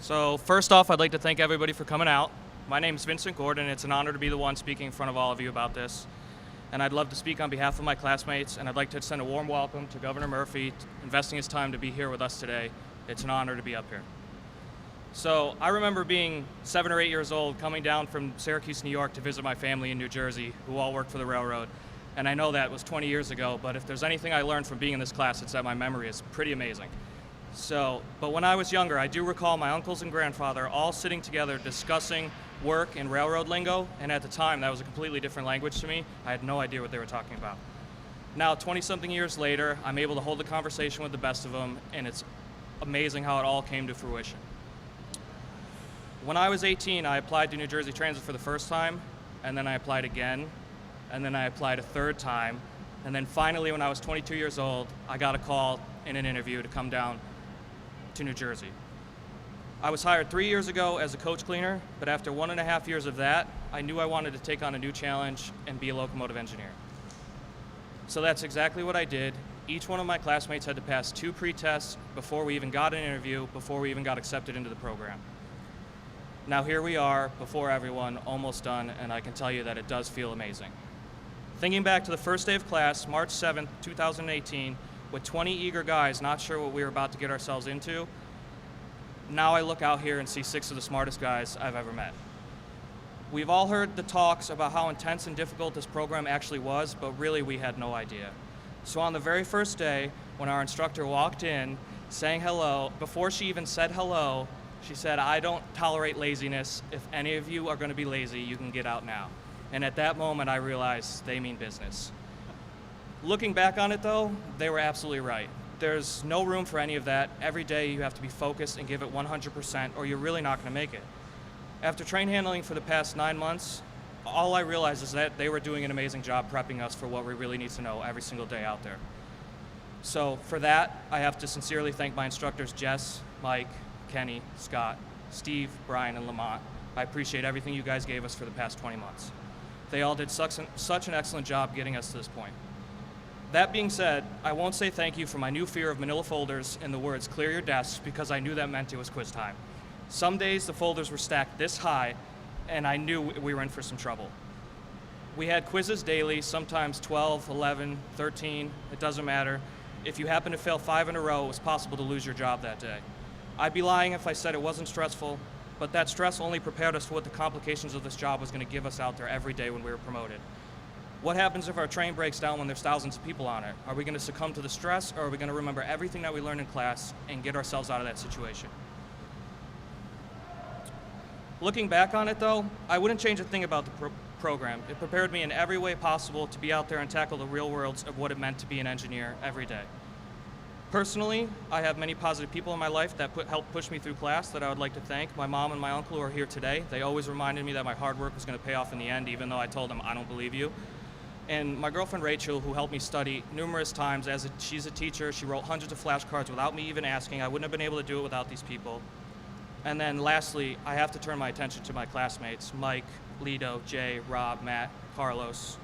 So first off, I'd like to thank everybody for coming out. My name is Vincent Gordon. It's an honor to be the one speaking in front of all of you about this. And I'd love to speak on behalf of my classmates, and I'd like to extend a warm welcome to Governor Murphy, investing his time to be here with us today. It's an honor to be up here. So I remember being 7 or 8 years old, coming down from Syracuse, New York to visit my family in New Jersey, who all worked for the railroad. And I know that was 20 years ago, but if there's anything I learned from being in this class, it's that my memory is pretty amazing. But when I was younger, I do recall my uncles and grandfather all sitting together discussing work and railroad lingo, and at the time, that was a completely different language to me. I had no idea what they were talking about. Now, 20-something years later, I'm able to hold a conversation with the best of them, and it's amazing how it all came to fruition. When I was 18, I applied to New Jersey Transit for the first time, and then I applied again, and then I applied a third time, and then finally, when I was 22 years old, I got a call in an interview to come down to New Jersey. I was hired 3 years ago as a coach cleaner, but after 1.5 years of that, I knew I wanted to take on a new challenge and be a locomotive engineer. So that's exactly what I did. Each one of my classmates had to pass 2 pre-tests before we even got an interview, before we even got accepted into the program. Now here we are, before everyone, almost done, and I can tell you that it does feel amazing. Thinking back to the first day of class, March 7th, 2018, with 20 eager guys not sure what we were about to get ourselves into, now I look out here and see 6 of the smartest guys I've ever met. We've all heard the talks about how intense and difficult this program actually was, but really we had no idea. So on the very first day, when our instructor walked in, saying hello, before she even said hello, she said, "I don't tolerate laziness. If any of you are going to be lazy, you can get out now." And at that moment, I realized they mean business. Looking back on it though, they were absolutely right. There's no room for any of that. Every day you have to be focused and give it 100%, or you're really not gonna make it. After train handling for the past 9 months, all I realized is that they were doing an amazing job prepping us for what we really need to know every single day out there. So for that, I have to sincerely thank my instructors, Jess, Mike, Kenny, Scott, Steve, Brian, and Lamont. I appreciate everything you guys gave us for the past 20 months. They all did such an excellent job getting us to this point. That being said, I won't say thank you for my new fear of manila folders and the words "clear your desks," because I knew that meant it was quiz time. Some days the folders were stacked this high, and I knew we were in for some trouble. We had quizzes daily, sometimes 12, 11, 13, it doesn't matter. If you happen to fail 5 in a row, it was possible to lose your job that day. I'd be lying if I said it wasn't stressful, but that stress only prepared us for what the complications of this job was going to give us out there every day when we were promoted. What happens if our train breaks down when there's thousands of people on it? Are we going to succumb to the stress, or are we going to remember everything that we learned in class and get ourselves out of that situation? Looking back on it though, I wouldn't change a thing about the program. It prepared me in every way possible to be out there and tackle the real worlds of what it meant to be an engineer every day. Personally, I have many positive people in my life that helped push me through class that I would like to thank. My mom and my uncle who are here today. They always reminded me that my hard work was going to pay off in the end, even though I told them I don't believe you. And my girlfriend Rachel, who helped me study numerous times. She's a teacher, she wrote hundreds of flashcards without me even asking. I wouldn't have been able to do it without these people. And then lastly, I have to turn my attention to my classmates, Mike, Lido, Jay, Rob, Matt, Carlos.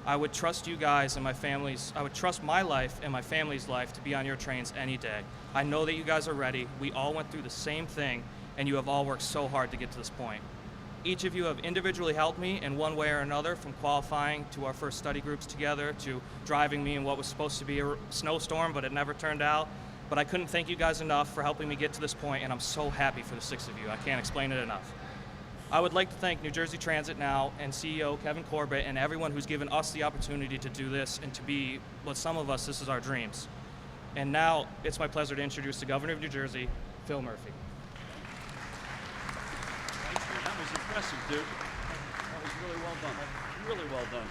I would trust you guys and I would trust my life and my family's life to be on your trains any day. I know that you guys are ready. We all went through the same thing, and you have all worked so hard to get to this point. Each of you have individually helped me in one way or another, from qualifying to our first study groups together to driving me in what was supposed to be a snowstorm, but it never turned out. But I couldn't thank you guys enough for helping me get to this point, and I'm so happy for the 6 of you. I can't explain it enough. I would like to thank New Jersey Transit now and CEO Kevin Corbett and everyone who's given us the opportunity to do this and to be what some of us, this is our dreams. And now it's my pleasure to introduce the Governor of New Jersey, Phil Murphy. That was impressive, dude. That was really well done. Really well done.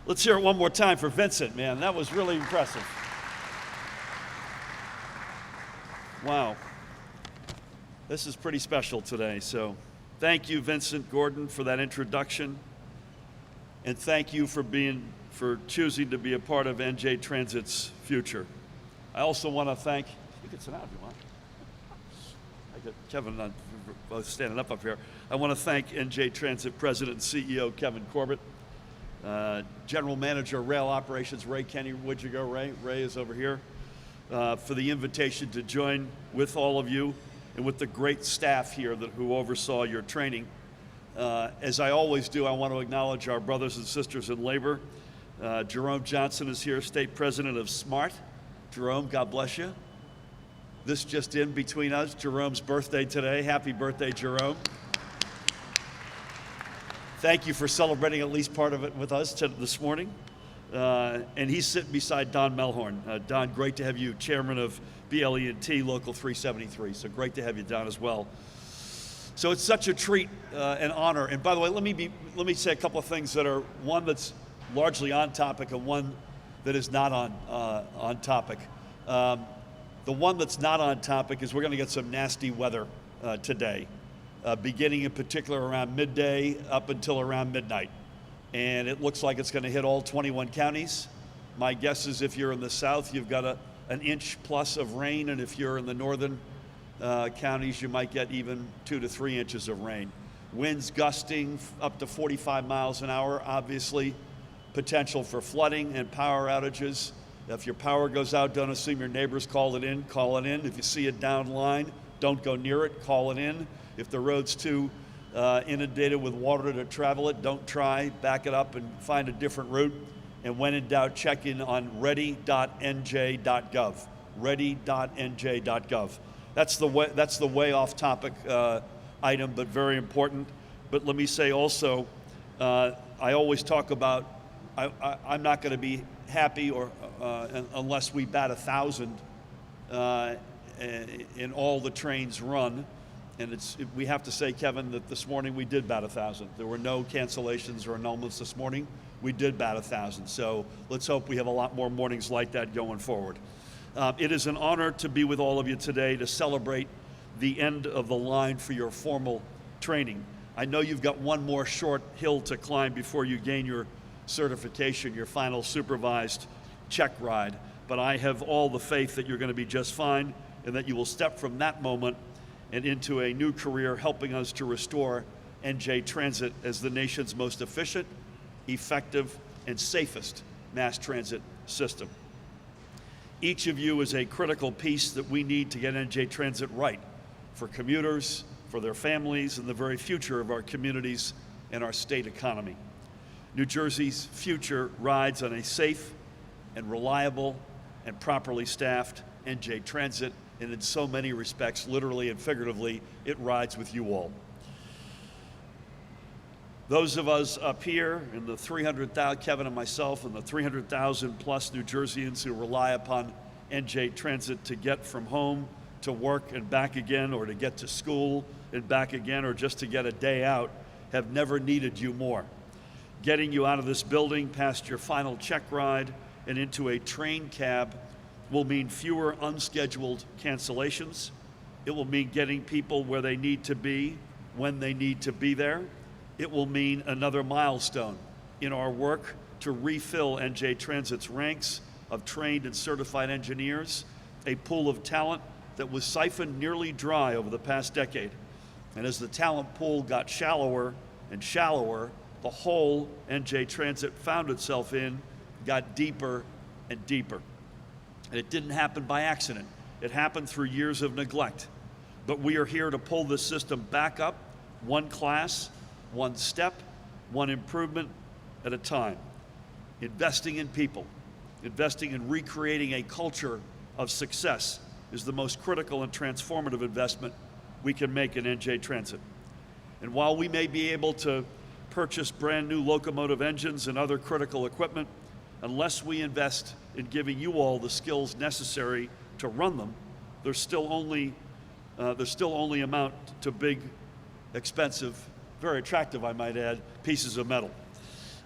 Let's hear it one more time for Vincent, man. That was really impressive. Wow. This is pretty special today, so thank you, Vincent Gordon, for that introduction, and thank you for choosing to be a part of NJ Transit's future. I also want to thank, you can sit down if you want. I got Kevin standing up here. I want to thank NJ Transit President and CEO Kevin Corbett, General Manager Rail Operations Ray Kenny. Where'd you go, Ray? Ray is over here. For the invitation to join with all of you and with the great staff here who oversaw your training. As I always do, I want to acknowledge our brothers and sisters in labor. Jerome Johnson is here, State President of SMART. Jerome, God bless you. This just in between us, Jerome's birthday today. Happy birthday, Jerome. Thank you for celebrating at least part of it with us this morning. And he's sitting beside Don Melhorn. Don, great to have you, Chairman of BLE&T Local 373. So great to have you, Don, as well. So it's such a treat and honor. And by the way, let me say a couple of things that are one that's largely on topic and one that is not on topic. The one that's not on topic is we're going to get some nasty weather today, beginning in particular around midday up until around midnight. And it looks like it's going to hit all 21 counties. My guess is if you're in the south, you've got an inch plus of rain, and if you're in the northern counties, you might get even 2 to 3 inches of rain. Winds gusting up to 45 miles an hour, obviously potential for flooding and power outages. If your power goes out, don't assume your neighbors call it in, call it in. If you see it down line, don't go near it, call it in. If the road's too inundated with water to travel it, don't try, back it up and find a different route. And when in doubt, check in on ready.nj.gov, ready.nj.gov. That's the way off topic item, but very important. But let me say also, I always talk about, I'm not going to be happy unless we bat 1,000 in all the trains run. And we have to say, Kevin, that this morning we did bat 1,000. There were no cancellations or annulments this morning. We did bat 1,000. So let's hope we have a lot more mornings like that going forward. It is an honor to be with all of you today to celebrate the end of the line for your formal training. I know you've got one more short hill to climb before you gain your certification, your final supervised check ride, but I have all the faith that you're going to be just fine and that you will step from that moment and into a new career helping us to restore NJ Transit as the nation's most efficient, effective, and safest mass transit system. Each of you is a critical piece that we need to get NJ Transit right for commuters, for their families, and the very future of our communities and our state economy. New Jersey's future rides on a safe and reliable and properly staffed NJ Transit, and in so many respects, literally and figuratively, it rides with you all. Those of us up here, and the 300,000, Kevin and myself, and the 300,000 plus New Jerseyans who rely upon NJ Transit to get from home to work and back again, or to get to school and back again, or just to get a day out, have never needed you more. Getting you out of this building past your final check ride and into a train cab will mean fewer unscheduled cancellations. It will mean getting people where they need to be when they need to be there. It will mean another milestone in our work to refill NJ Transit's ranks of trained and certified engineers, a pool of talent that was siphoned nearly dry over the past decade. And as the talent pool got shallower and shallower, the hole NJ Transit found itself in got deeper and deeper. And it didn't happen by accident. It happened through years of neglect. But we are here to pull this system back up, one class, one step, one improvement at a time. Investing in people, investing in recreating a culture of success is the most critical and transformative investment we can make in NJ Transit. And while we may be able to purchase brand new locomotive engines and other critical equipment, unless we invest in giving you all the skills necessary to run them, there's still only amount to big, expensive, very attractive, I might add, pieces of metal.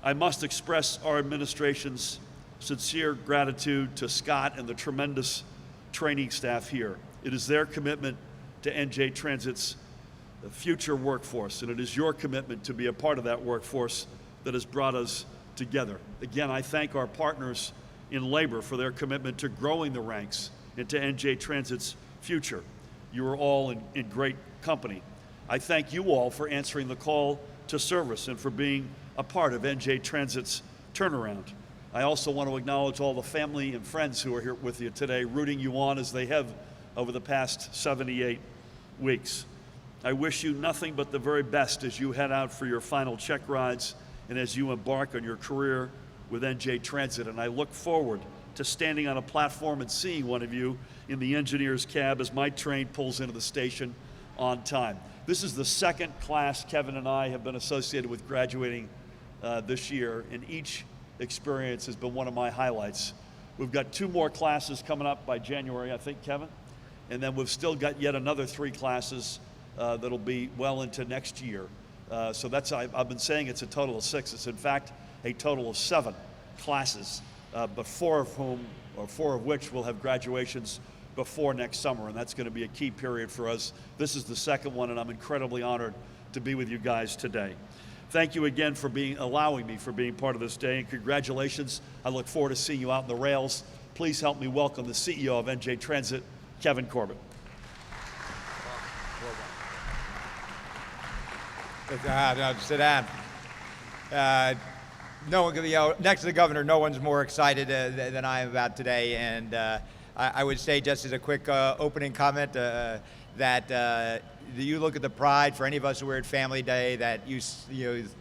I must express our administration's sincere gratitude to Scott and the tremendous training staff here. It is their commitment to NJ Transit's future workforce, and it is your commitment to be a part of that workforce that has brought us together. Again, I thank our partners in labor for their commitment to growing the ranks into NJ Transit's future. You are all in great company. I thank you all for answering the call to service and for being a part of NJ Transit's turnaround. I also want to acknowledge all the family and friends who are here with you today, rooting you on as they have over the past 78 weeks. I wish you nothing but the very best as you head out for your final check rides and as you embark on your career with NJ Transit. And I look forward to standing on a platform and seeing one of you in the engineer's cab as my train pulls into the station on time. This is the second class Kevin and I have been associated with graduating this year, and each experience has been one of my highlights. We've got 2 more classes coming up by January, I think, Kevin, and then we've still got yet another 3 classes that'll be well into next year. So that's, I've been saying it's a total of 6. It's in fact a total of 7 classes, but 4 of which will have graduations before next summer, and that's going to be a key period for us. This is the second one, and I'm incredibly honored to be with you guys today. Thank you again for allowing me for being part of this day, and congratulations. I look forward to seeing you out in the rails. Please help me welcome the CEO of NJ Transit, Kevin Corbett. Sit down. No one, next to the governor, no one's more excited than I am about today. And I would say, just as a quick opening comment, that you look at the pride for any of us who were at Family Day that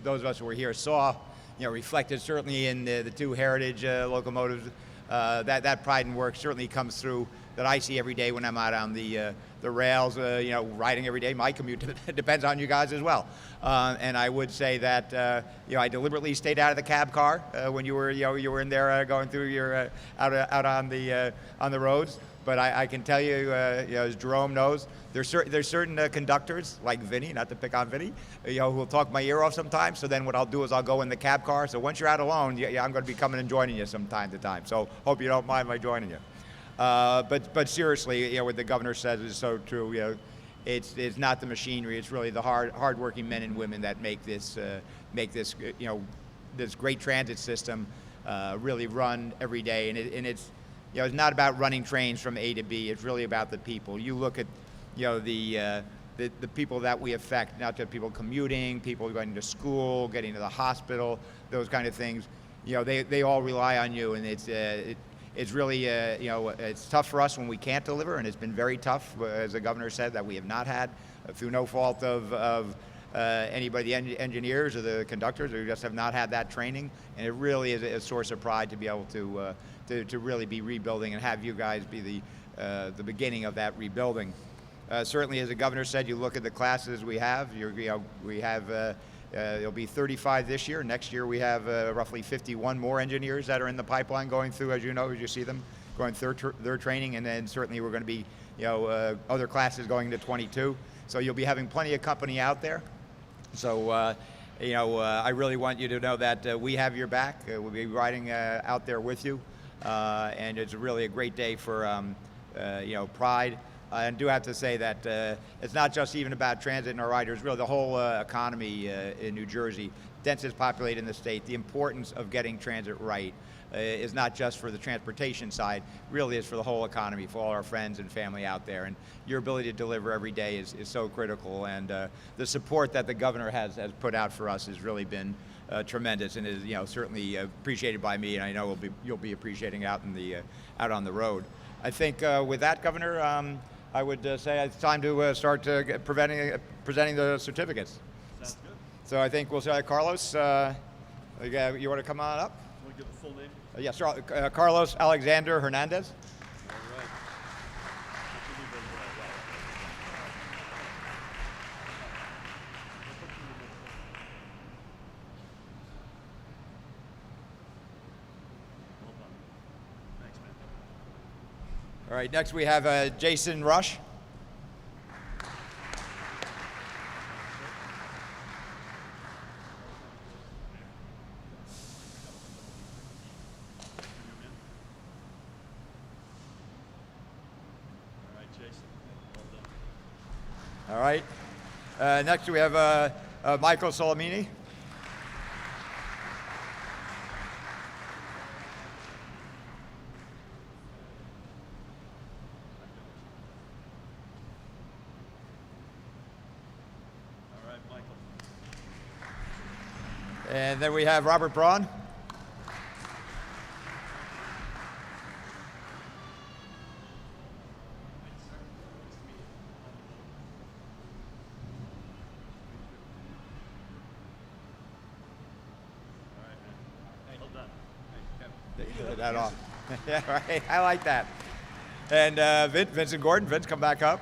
those of us who were here saw, reflected certainly in the 2 heritage locomotives. That pride and work certainly comes through, that I see every day when I'm out on the rails, riding every day. My commute depends on you guys as well. And I would say that I deliberately stayed out of the cab car when you were in there going through your out on the roads. But I can tell you, as Jerome knows, there's certain conductors like Vinny, not to pick on Vinny, who will talk my ear off sometimes. So then what I'll do is I'll go in the cab car. So once you're out alone, I'm going to be coming and joining you from time to time. So hope you don't mind my joining you. But seriously, what the governor says is so true. It's not the machinery; it's really the hardworking men and women that make this this great transit system really run every day. And it's not about running trains from A to B. It's really about the people. You look at the people that we affect, not just people commuting, people going to school, getting to the hospital, those kind of things. They all rely on you, and it's really, it's tough for us when we can't deliver, and it's been very tough, as the governor said, that we have not had, through no fault of anybody, the engineers or the conductors, who just have not had that training. And it really is a source of pride to be able to really be rebuilding and have you guys be the beginning of that rebuilding. Certainly, as the governor said, you look at the classes we have. There'll be 35 this year. Next year, we have roughly 51 more engineers that are in the pipeline going through, as you see them, going through their training. And then certainly we're going to be, other classes going to 22. So you'll be having plenty of company out there. So, I really want you to know that we have your back. We'll be riding out there with you. And it's really a great day for, pride. I do have to say that it's not just even about transit and our riders, really the whole economy in New Jersey, densest populated in the state. The importance of getting transit right is not just for the transportation side, really is for the whole economy, for all our friends and family out there. And your ability to deliver every day is so critical. And the support that the governor has put out for us has really been tremendous, and is certainly appreciated by me, and I know you'll be appreciating out on the road. I think with that, Governor, I would say it's time to start presenting the certificates. Sounds good. So I think we'll say, Carlos, you want to come on up? Want to give the full name? Yes, Carlos Alexander Hernandez. All right. Well done. Thanks, man. All right, next we have Jason Rush. All right, Jason. Well done. All right. Next we have Michael Solimini. All right, Michael. And then we have Robert Braun. That off. Yeah, right. I like that. And Vincent Gordon. Vince, come back up.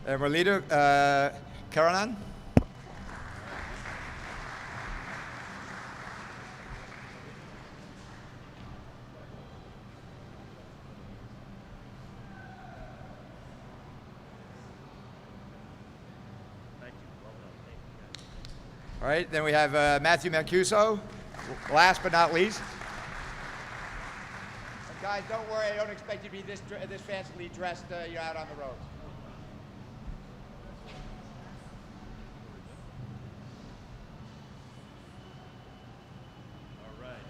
Merlita Karanan. All right, then we have Matthew Mancuso, last but not least. And guys, don't worry, I don't expect you to be this fancily dressed out on the road. All right.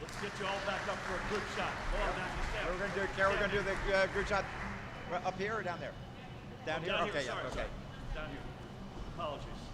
Let's get you all back up for a group shot. Go on down the steps. We're going to do the group shot up here or down there? Down here? Down Okay, here. yeah, Sorry, okay. sorry. Down here. Apologies.